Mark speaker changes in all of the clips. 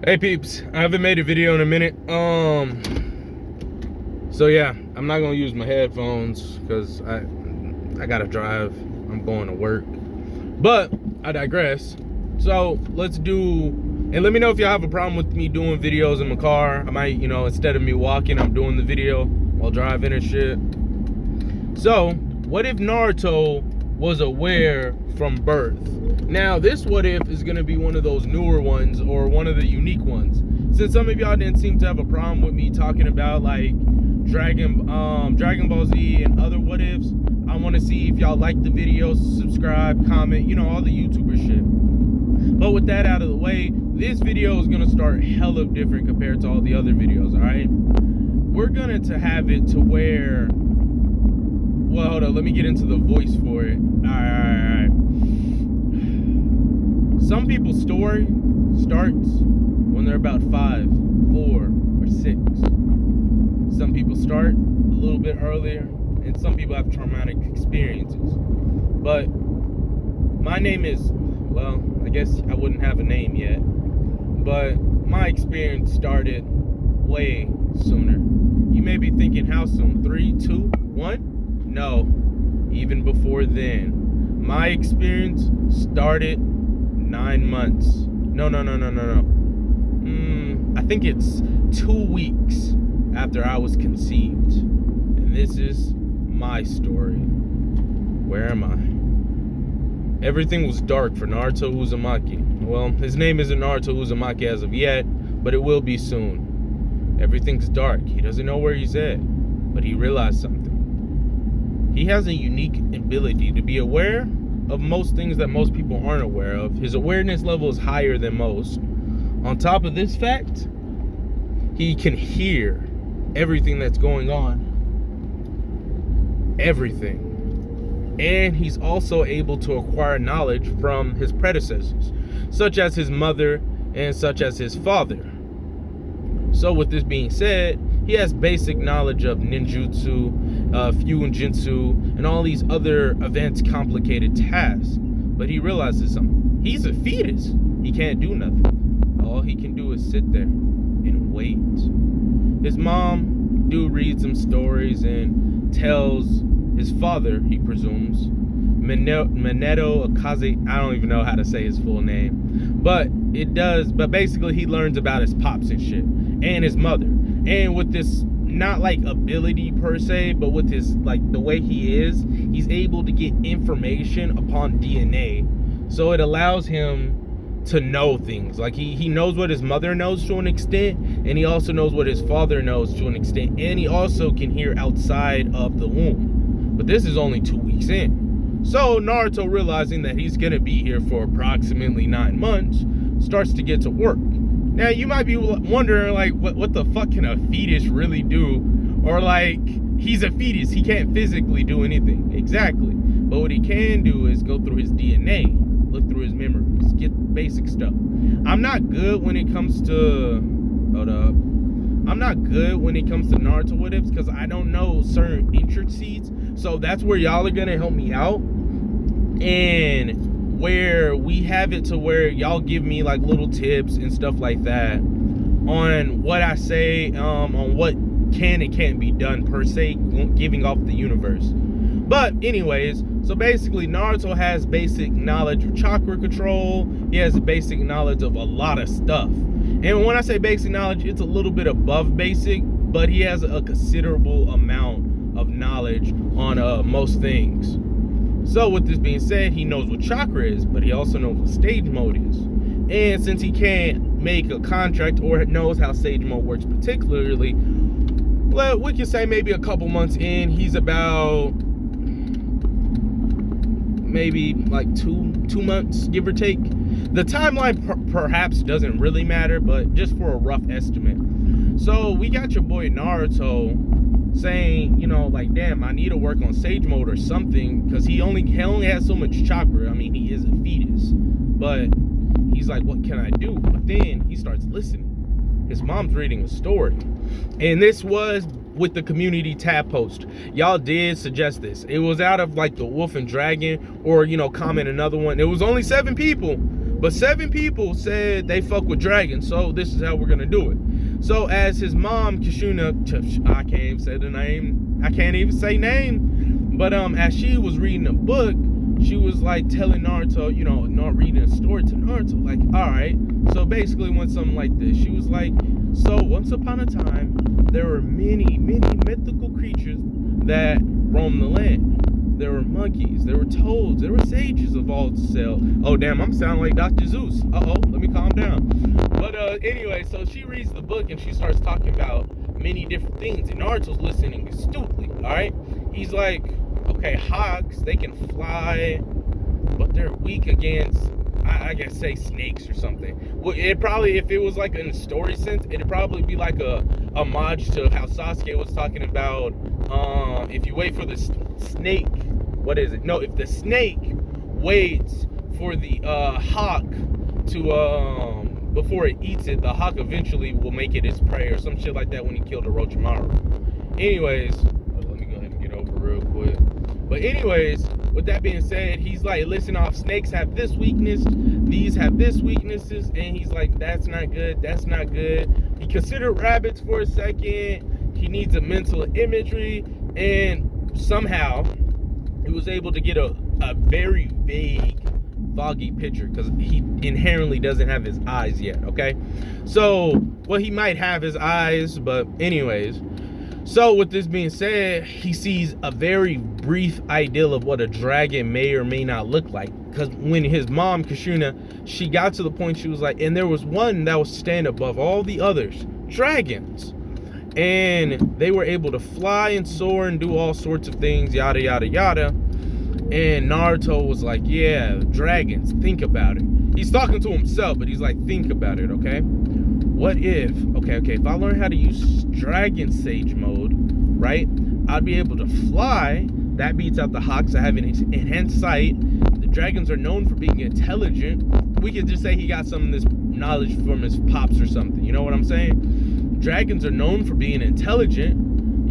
Speaker 1: Hey peeps, I haven't made a video in a minute. So yeah, I'm not gonna use my headphones because I gotta drive. I'm going to work. But I digress. So let's do, and let me know if y'all have a problem with me doing videos in my car. I might, instead of me walking, I'm doing the video while driving and shit. So, what if Naruto was aware from birth? Now, this what if is gonna be one of those newer ones or one of the unique ones. Since some of y'all didn't seem to have a problem with me talking about like Dragon Ball Z and other what ifs, I want to see if y'all like the videos, subscribe, comment, all the YouTuber shit. But with that out of the way, this video is gonna start hella different compared to all the other videos. All right, we're gonna have it to where, well, hold on, let me get into the voice for it. All right. Some people's story starts when they're about 5, 4, or 6. Some people start a little bit earlier, and some people have traumatic experiences. But my name is, well, I guess I wouldn't have a name yet, but my experience started way sooner. You may be thinking, how soon? 3, 2, 1? No, even before then. My experience started 9 months. No. I think it's 2 weeks after I was conceived. And this is my story. Where am I? Everything was dark for Naruto Uzumaki. Well, his name isn't Naruto Uzumaki as of yet, but it will be soon. Everything's dark. He doesn't know where he's at, but he realized something. He has a unique ability to be aware of most things that most people aren't aware of. His awareness level is higher than most. On top of this fact, he can hear everything that's going on. Everything. And he's also able to acquire knowledge from his predecessors, such as his mother and such as his father. So with this being said, he has basic knowledge of ninjutsu, fuinjutsu, and all these other advanced complicated tasks. But he realizes something. He's a fetus. He can't do nothing. All he can do is sit there and wait. His mom reads him stories and tells his father, he presumes, Minato Akaze, I don't even know how to say his full name, but basically he learns about his pops and shit, and his mother. And with this, not like ability per se, but with his, like, the way he is, he's able to get information upon DNA. So it allows him to know things. Like he knows what his mother knows to an extent, and he also knows what his father knows to an extent, and he also can hear outside of the womb. But this is only 2 weeks in. So Naruto, realizing that he's gonna be here for approximately 9 months, starts to get to work. Now you might be wondering, like, what the fuck can a fetus really do? Or like, he's a fetus, he can't physically do anything. Exactly. But what he can do is go through his DNA, look through his memories, get basic stuff. I'm not good when it comes to, I'm not good when it comes to Naruto what ifs because I don't know certain intricacies. So that's where y'all are gonna help me out. And where we have it to where y'all give me like little tips and stuff like that on what I say, on what can and can't be done per se, giving off the universe. But anyways, so basically Naruto has basic knowledge of chakra control. He has basic knowledge of a lot of stuff. And when I say basic knowledge, it's a little bit above basic, but he has a considerable amount of knowledge on most things. So with this being said, he knows what chakra is, but he also knows what stage mode is. And since he can't make a contract or knows how stage mode works particularly, well, we can say maybe a couple months in, he's about maybe like two months, give or take. The timeline perhaps doesn't really matter, but just for a rough estimate. So we got your boy Naruto saying, like, damn, I need to work on sage mode or something, because he only has so much chakra. I mean, he is a fetus, but he's like, what can I do? But then he starts listening. His mom's reading a story, and this was with the community tab post. Y'all did suggest this. It was out of like the Wolf and Dragon, or comment another one. It was only 7 people, But 7 people said they fuck with dragons, so this is how we're gonna do it. So as his mom, Kushuna, I can't even say the name. I can't even say name. But as she was reading a book, she was like telling Naruto, not reading a story to Naruto. Like, all right. So basically went something like this. She was like, so once upon a time, there were many, many mythical creatures that roamed the land. There were monkeys, there were toads, there were sages of all sail. Oh damn, I'm sounding like Dr. Zeus. Let me calm down. But anyway, so she reads the book and she starts talking about many different things, and Naruto's listening astutely. All right, he's like, okay, hawks, they can fly, but they're weak against, I guess, say snakes or something. Well, it probably, if it was like in a story sense, it'd probably be like a homage to how Sasuke was talking about. If you wait for the snake, what is it? No, if the snake waits for the hawk to before it eats it, the hawk eventually will make it its prey or some shit like that when he killed Orochimaru. Anyways, let me go ahead and get over real quick. But anyways, with that being said, he's like, listen off, snakes have this weakness, these have this weaknesses, and he's like, that's not good, that's not good. He considered rabbits for a second. He needs a mental imagery, and somehow he was able to get a very vague, foggy picture, because he inherently doesn't have his eyes yet, okay? So, well, he might have his eyes, but anyways. So with this being said, he sees a very brief ideal of what a dragon may or may not look like. Because when his mom, Kushuna, she got to the point, she was like, and there was one that was stand above all the others, dragons. And they were able to fly and soar and do all sorts of things, yada, yada, yada. And Naruto was like, yeah, dragons, think about it. He's talking to himself, but he's like, think about it, okay? What if, okay, if I learn how to use Dragon Sage mode, right, I'd be able to fly. That beats out the hawks that have an enhanced sight. The dragons are known for being intelligent. We could just say he got some of this knowledge from his pops or something. You know what I'm saying? Dragons are known for being intelligent.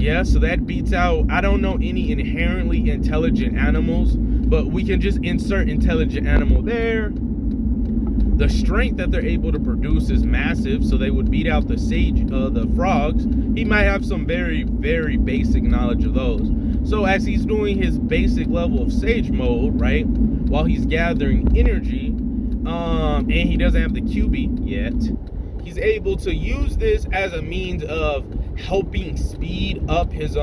Speaker 1: Yeah, so that beats out, I don't know any inherently intelligent animals, but we can just insert intelligent animal there. The strength that they're able to produce is massive, so they would beat out the the frogs. He might have some very, very basic knowledge of those. So as he's doing his basic level of sage mode, right, while he's gathering energy, and he doesn't have the QB yet, he's able to use this as a means of helping speed up his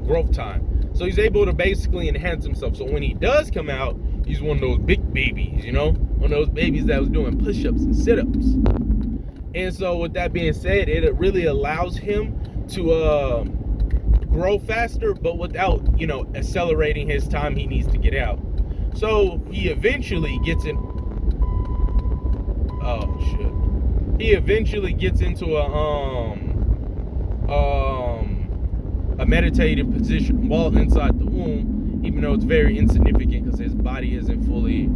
Speaker 1: growth time. So he's able to basically enhance himself. So when he does come out, he's one of those big babies, one of those babies that was doing push-ups and sit-ups. And so with that being said, it really allows him to grow faster, but without, accelerating his time he needs to get out. So he eventually gets in. Oh shit. He eventually gets into a meditative position while inside the womb, even though it's very insignificant because his body isn't fully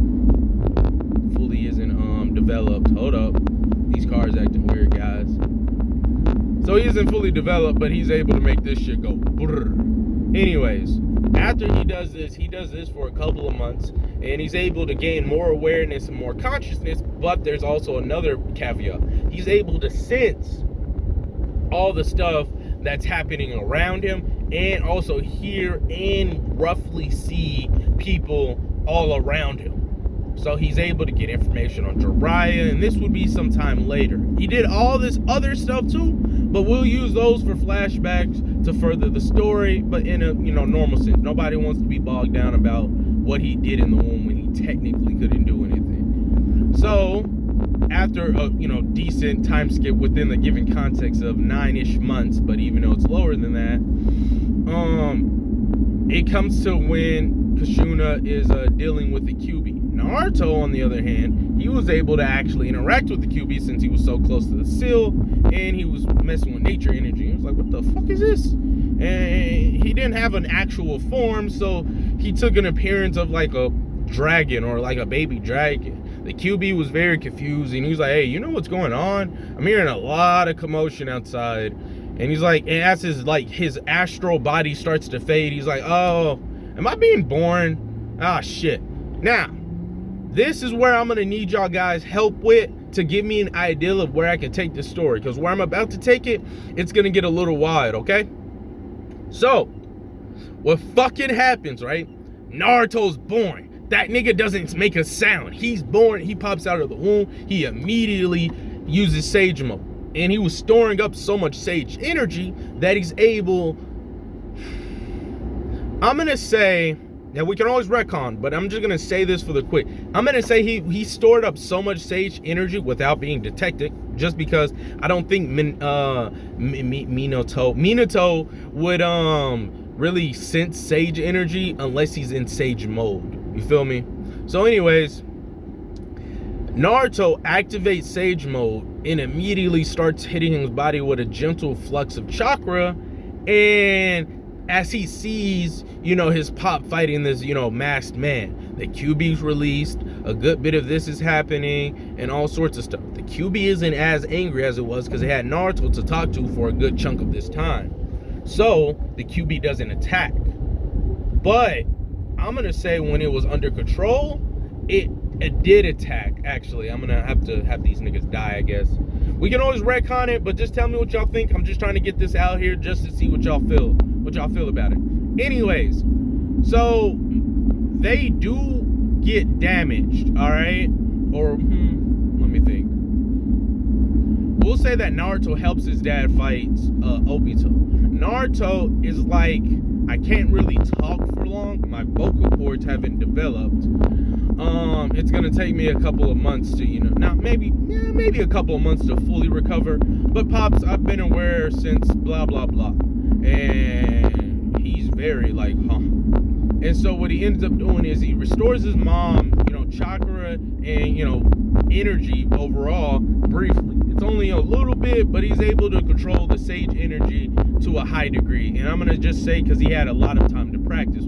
Speaker 1: developed. Hold up, these cars acting weird, guys. So he isn't fully developed, but he's able to make this shit go brrr. Anyways, after he does this for a couple of months, and he's able to gain more awareness and more consciousness. But there's also another caveat: he's able to sense all the stuff that's happening around him, and also hear and roughly see people all around him. So he's able to get information on Jiraiya, and this would be sometime later. He did all this other stuff too, but we'll use those for flashbacks to further the story, but in a normal sense. Nobody wants to be bogged down about what he did in the womb when he technically couldn't do anything. So after a decent time skip within the given context of 9-ish months, but even though it's lower than that, it comes to when Kushuna is dealing with the QB. Naruto, on the other hand, he was able to actually interact with the QB since he was so close to the seal, and he was messing with nature energy. He was like, what the fuck is this? And he didn't have an actual form, so he took an appearance of like a dragon or like a baby dragon. The QB was very confusing. He was like, hey, you know what's going on? I'm hearing a lot of commotion outside. And he's like, and as his astral body starts to fade, he's like, oh, am I being born? Ah, shit. Now, This is where I'm going to need y'all guys help with to give me an idea of where I can take this story. Because where I'm about to take it, it's going to get a little wild, okay? So, what fucking happens, right? Naruto's born. That nigga doesn't make a sound. He's born. He pops out of the womb. He immediately uses Sage Mode. And he was storing up so much Sage energy that he's able... I'm going to say... Now, we can always retcon, but I'm just going to say this for the quick. I'm going to say he stored up so much Sage energy without being detected, just because I don't think Minato would really sense Sage energy unless he's in Sage mode. You feel me? So anyways, Naruto activates Sage mode and immediately starts hitting his body with a gentle flux of chakra, and as he sees, his pop fighting this, masked man, the QB's released, a good bit of this is happening, and all sorts of stuff. The QB isn't as angry as it was because it had Naruto to talk to for a good chunk of this time. So, the QB doesn't attack. But, I'm going to say when it was under control, it did attack, actually. I'm going to have these niggas die, I guess. We can always retcon it, but just tell me what y'all think. I'm just trying to get this out here just to see what y'all feel about it. Anyways, so they do get damaged, all right? Or let me think. We'll say that Naruto helps his dad fight Obito. Naruto is like, I can't really talk for long. My vocal cords haven't developed. It's gonna take me a couple of months to, maybe a couple of months to fully recover. But Pops, I've been aware since blah blah blah, and he's very like, And so what he ends up doing is he restores his mom, chakra and energy overall briefly. It's only a little bit, but he's able to control the Sage energy to a high degree. And I'm gonna just say because he had a lot of time to practice.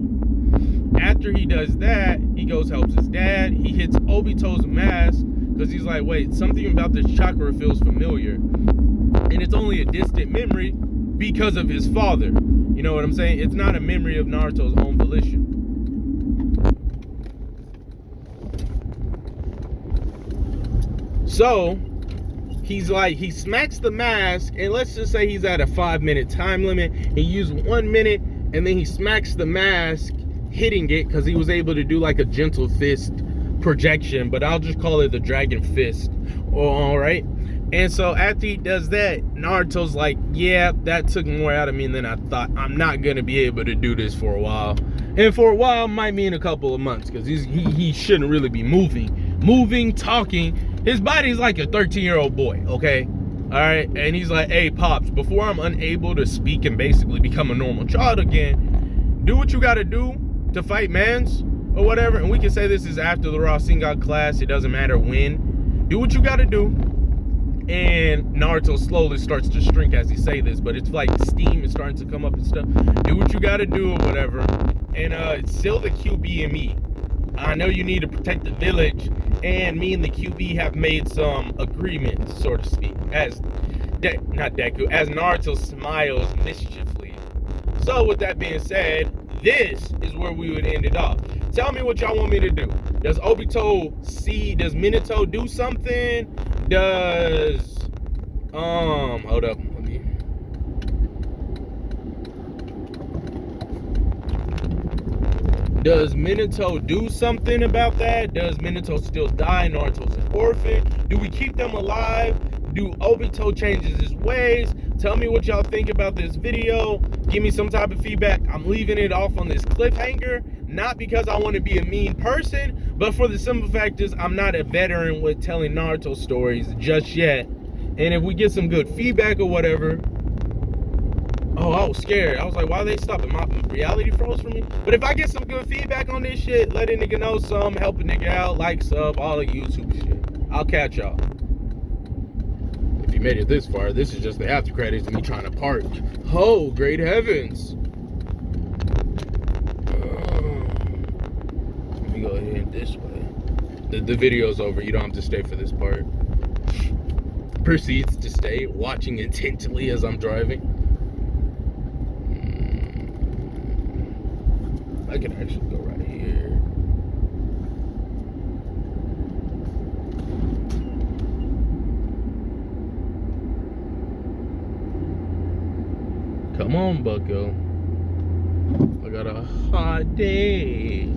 Speaker 1: After he does that, he goes helps his dad. He hits Obito's mask because he's like, wait, something about this chakra feels familiar. And it's only a distant memory because of his father. You know what I'm saying? It's not a memory of Naruto's own volition. So, he smacks the mask, and let's just say he's at a 5-minute time limit. He used 1 minute, and then he smacks the mask, hitting it because he was able to do like a gentle fist projection, but I'll just call it the dragon fist. All right. And so after he does that, Naruto's like, yeah, that took more out of me than I thought. I'm not gonna be able to do this for a while, and for a while might mean a couple of months, because he shouldn't really be moving, talking. His body's like a 13-year-old boy, okay? All right. And he's like, hey, Pops, before I'm unable to speak and basically become a normal child again, do what you gotta do to fight mans or whatever. And we can say this is after the Rasengan class. It doesn't matter when. Do what you gotta do. And Naruto slowly starts to shrink as he say this, but it's like steam is starting to come up and stuff. Do what you gotta do or whatever. And it's still the QB and me. I know you need to protect the village, and me and the QB have made some agreements, so to speak. As Naruto smiles mischievously. So with that being said, this is where we would end it off. Tell me what y'all want me to do. Does Minato do something? Hold up. Does Minato do something about that? Does Minato still die? Naruto's an orphan. Do we keep them alive? Do Obito changes his ways? Tell me what y'all think about this video. Give me some type of feedback. I'm leaving it off on this cliffhanger, not because I want to be a mean person, but for the simple fact is I'm not a veteran with telling Naruto stories just yet. And if we get some good feedback or whatever, I was scared. I was like, why are they stopping? My reality froze for me. But if I get some good feedback on this shit, let a nigga know some, help a nigga out, like, sub, all the YouTube shit. I'll catch y'all. If you made it this far, this is just the after credits of me trying to park. Oh, great heavens. Let me go ahead this way. The video's over. You don't have to stay for this part. Proceeds to stay, watching intently as I'm driving. I can actually go right here. Come on, bucko. I got a hot day.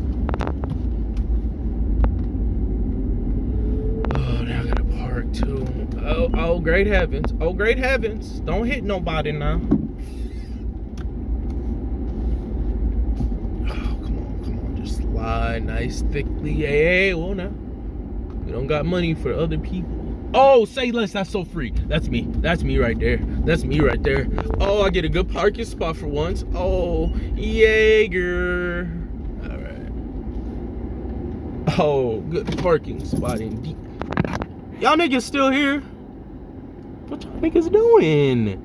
Speaker 1: Oh, now I gotta park too. Oh, great heavens. Oh, great heavens. Don't hit nobody now. Oh, come on. Just slide nice, thickly. Hey, well now. We don't got money for other people. Oh, say less. That's so free. That's me. That's me right there. That's me right there. Oh, I get a good parking spot for once. Oh, Jaeger. All right. Oh, good parking spot indeed. Y'all niggas still here? What y'all niggas doing?